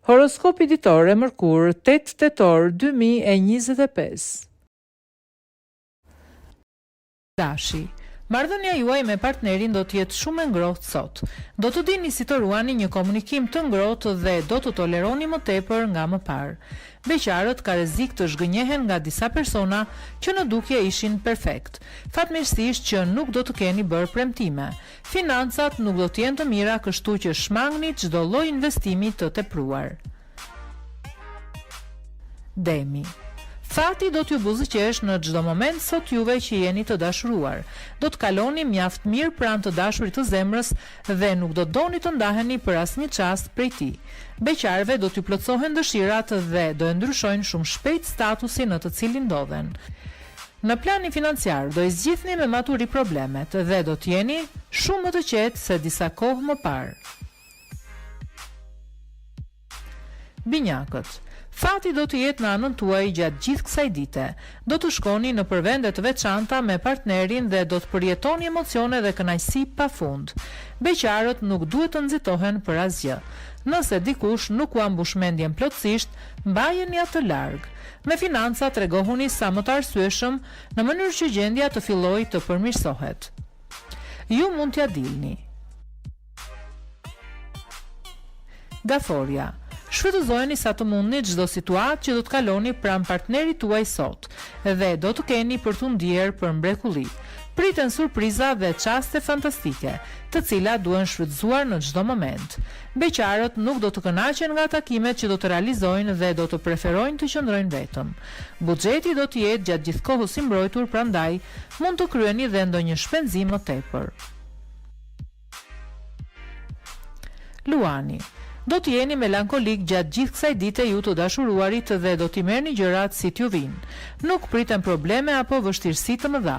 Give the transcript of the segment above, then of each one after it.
Horoskopi ditor e Mërkur, 8 tetor 2025. Dashi. Marrëdhënia juaj me partnerin do të jetë shumë e ngrohtë sot. Do të dini si të ruani një komunikim të ngrohtë dhe do të toleroni më tepër nga më parë. Beqarët ka rrezik të zhgënjehen nga disa persona që në dukje ishin perfekt. Fatmirësisht që nuk do të keni bërë premtime. Financat nuk do të jenë të mira, kështu që shmangni çdo lloj investimi të tepruar. Demi. Fati do t'ju buzëqesh në çdo moment sot juve që jeni të dashuruar. Do të kaloni mjaft mirë pranë të dashurit të zemrës dhe nuk do doni të ndaheni për asnjë çast prej tij. Beqarëve do t'ju plotësohen dëshirat dhe do e ndryshojnë shumë shpejt statusin në të cilin ndodhen. Në planin financiar do i zgjidhni me maturi problemet dhe do t'jeni shumë më të qetë se disa kohë më parë. Binjakët. Fati do të jetë në anën tuaj gjatë gjithë kësaj dite. Do të shkoni në përvende të veçanta me partnerin dhe do të përjetoni emocione dhe kënaqësi pafund. Beqarët nuk duhet të nxitohen për asgjë. Nëse dikush nuk u ambush mendjen plotësisht, mbajeni atë larg. Me financa tregohuni sa më të arsyeshëm në mënyrë që gjendja të fillojë të përmirësohet. Ju mund t'ja dilni. Gaforia. Shfrytëzojeni sa të mundni çdo situatë që do të kaloni pranë partnerit tuaj sot dhe do të keni për t'u ndjerë për mrekulli. Priten surpriza dhe çaste fantastike, të cilat duhen shfrytëzuar në çdo moment. Beqarët nuk do të kënaqen nga takimet që do të realizojnë dhe do të preferojnë të qëndrojnë vetëm. Buxheti do të jetë gjatë gjithë kohës i mbrojtur, prandaj mund të kryeni dhe ndonjë shpenzim më tepër. Luani. Do të jeni melankolik gjatë gjithë kësaj dite ju të dashuruarit dhe do t'i merrni gjërat si t'ju vinë. Nuk priten probleme apo vështirësi të mëdha.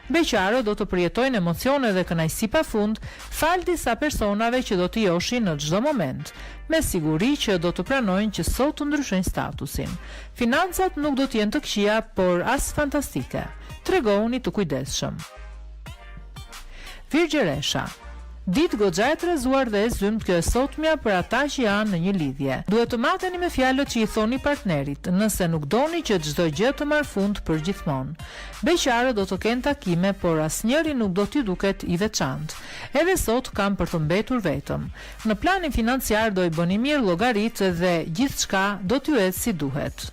Beqarët do të përjetojnë emocione dhe kënaqësi pafund, fal disa personave që do t'i joshin në çdo moment, me siguri që do të pranojnë që sot të ndryshojnë statusin. Financat nuk do të jenë të këqija, por as fantastike. Tregohuni të kujdesshëm. Virgjëresha. Ditë goxha e trezuar dhe e zymt, kjo e sotmja për ata që janë në një lidhje. Duhet të mateni me fjalët që i thoni partnerit, nëse nuk doni që çdo gjë të marrë fund për gjithmonë. Beqarët do të kenë takime, por asnjëri nuk do t'ju duket i veçantë. Edhe sot kam për të mbetur vetëm. Në planin financiar do i bëni mirë llogaritë dhe gjithçka do t'ju ecë si duhet.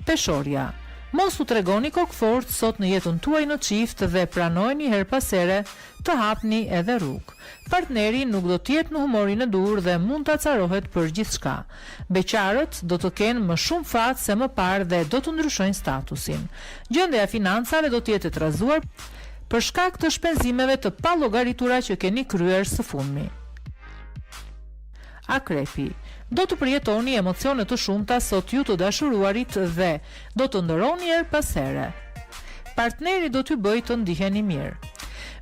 Peshorja. Mos u tregoni kokfort sot në jetën tuaj në çift dhe pranojeni her pas here të hapni edhe rrugë. Partneri nuk do të jetë në humorin e dur dhe mund të acarohet për gjithçka. Beqarët do të kenë më shumë fat se më parë dhe do të ndryshojnë statusin. Gjendja e financave do të jetë e trazuar për shkak të shpenzimeve të pallogaritura që keni kryer së fundmi. Akrepi. Do të përjetoni emocione të shumta sot ju të dashuruarit dhe do të ndëroni her pas here. Partneri do t'ju bëjë të ndiheni mirë.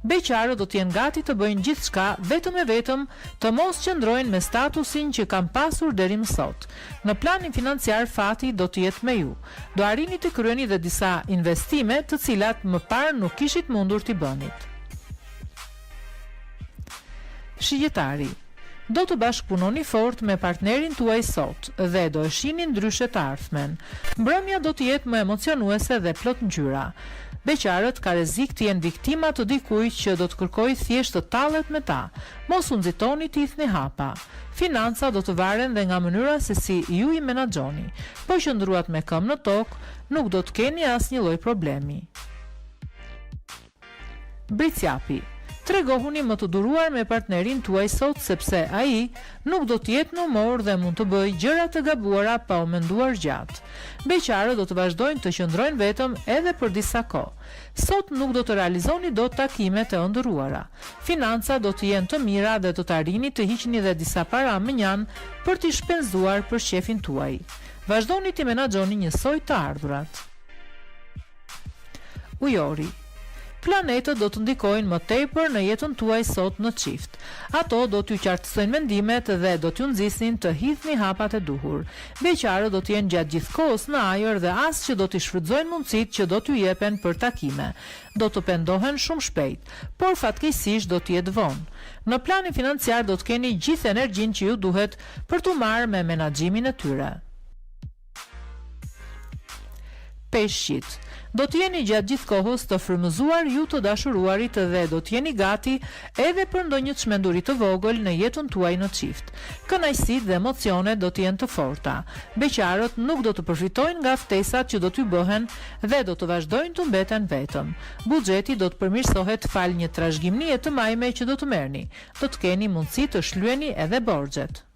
Beqarët do të jenë gati të bëjnë gjithçka vetëm e vetëm të mos qëndrojnë me statusin që kanë pasur deri më sot. Në planin financiar fati do të jetë me ju. Do arrini të kryeni dhe disa investime të cilat më parë nuk kishit mundur t'i bënit. Shigjetari. Do të bashkëpunoni fort me partnerin tuaj sot dhe do e shihni ndryshe të ardhmen. Mbrëmja do të jetë më emocionuese dhe plot ngjyra. Beqarët ka rrezik të jenë viktima të dikujt që do të kërkojë thjesht të tallet me ta. Mos u nxitoni të hidhni hapa. Financa do të varen dhe nga mënyra se si ju i menaxhoni. Po qëndruat me këmbë në tokë, nuk do të keni asnjë lloj problemi. Bricjapi. Tregohuni më të duruar me partnerin tuaj sot sepse ai nuk do të jetë në humor dhe mund të bëjë gjëra të gabuara pa u menduar gjatë. Beqarët do të vazhdojnë të qëndrojnë vetëm edhe për disa kohë. Sot nuk do të realizoni dot takimet e ëndërruara. Financa do të jenë të mira dhe do të arrini të hiqni dhe disa para mënjan për t'i shpenzuar për shefin tuaj. Vazhdoni t'i menaxhoni njësoj të ardhurat. Ujori. Planetët do të ndikojnë më tepër në jetën tuaj sot në çift. Ato do t'ju qartësojnë mendimet dhe do t'ju nxisin të hidhni hapat e duhur. Beqarët do të jenë gjatë gjithë kohës në ajër dhe as që do t'i shfrytëzojnë mundësitë që do t'ju jepen për takime. Do të pendohen shumë shpejt, por fatkeqësisht do të jetë vonë. Në planin financiar do të keni gjithë energjinë që ju duhet për t'u marrë me menaxhimin e tyre. Peshqit. Do të jeni gjatë gjithë kohës të frymëzuar ju të dashuruarit dhe do të jeni gati edhe për ndonjë çmenduri të vogël në jetën tuaj në çift. Kënaqësitë dhe emocionet do të jenë të forta. Beqarët nuk do të përfitojnë nga ftesat që do t'ju bëhen dhe do të vazhdojnë të mbeten vetëm. Buxheti do të përmirësohet fal një trashëgimie të majme që do të merrni. Do të keni mundësi të shlyeni edhe borxhet.